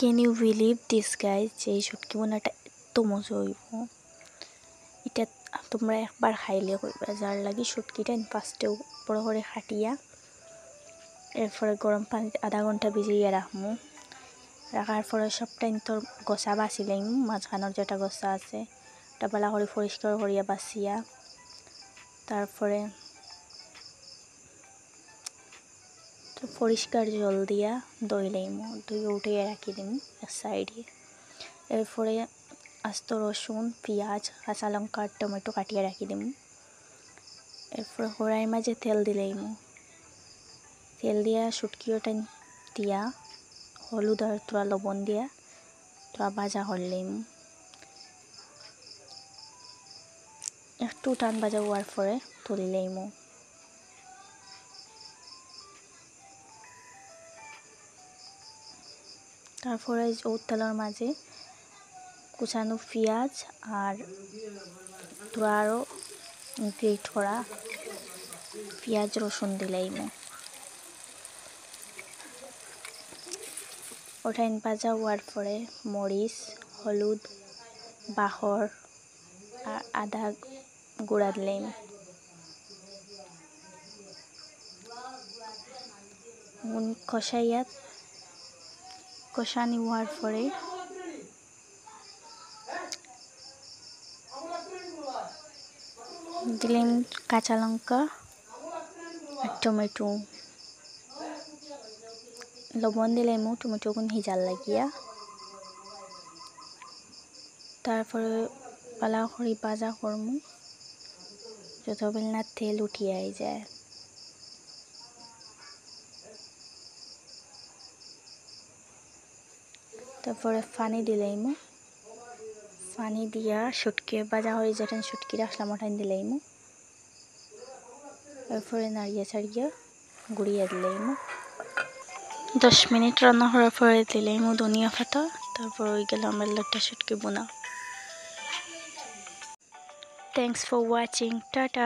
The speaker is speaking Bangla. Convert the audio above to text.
Can you believe this guys যে এই শুটকি বোনাটা এত মজা হইব এটা তোমরা একবার খাইলে কইবা যার লাগি শুটকিটা ফার্স্টে বড় করে খাটিয়া এরপরে গরম পানিতে আধা ঘন্টা ভিজিয়ে রাখমু রাখার পরে সবটাই তোর গোসা বাছি লাইমু মাঝখানোর যেটা গোসা আছে ওটা ভালো করে পরিষ্কার করিয়া বাছিয়া তারপরে পরিষ্কার জল দিয়া দই লাইমু দই উঠিয়ে রাখি দিমু এক সাইডে এরপরে আস্ত রসুন পেঁয়াজ কাঁচা লঙ্কা টমেটো কাটিয়ে রাখি দিমু এরপরে কড়াইয়ের মাঝে তেল দিলাইমু তেল দিয়া শুটকিটা দিয়া হলুদ আর তোরা লবণ দিয়া তোরা ভাজা করলাইমু একটু টান ভাজা হওয়ার পরে তুলিলাইমু তারপরে ও তেলের মাঝে কুচানো পেঁয়াজ আর তোরা আরও গ্রেট করা পেঁয়াজ রসুন দিলাইমু ওটা ভাজা হওয়ার পরে মরিচ হলুদ বাহর আর আদা গুঁড়া দিলাম কষানি হওয়ার পরে দিলাম কাঁচা লঙ্কা আর টমেটো লবণ দিলাম টমেটো কোন হিজাল লাগিয়া তারপরে পালা করে ভাজা করমু যতবেল না তেল উঠিয়ে যায় তারপরে পানি দিলাইমু পানি দিয়া শুটকি ভাজা হয়ে যেটা শুটকি রাখলাম ওটাই দিলাইমু এরপরে নাড়িয়ে ছাড়িয়ে গুড়িয়ে দিলাইমু 10 মিনিট রান্না করার পরে দিলাইমু ধনিয়া পাতা তারপর ওই গেল আমার একটা শুটকি বোনা। Thanks for watching, tata.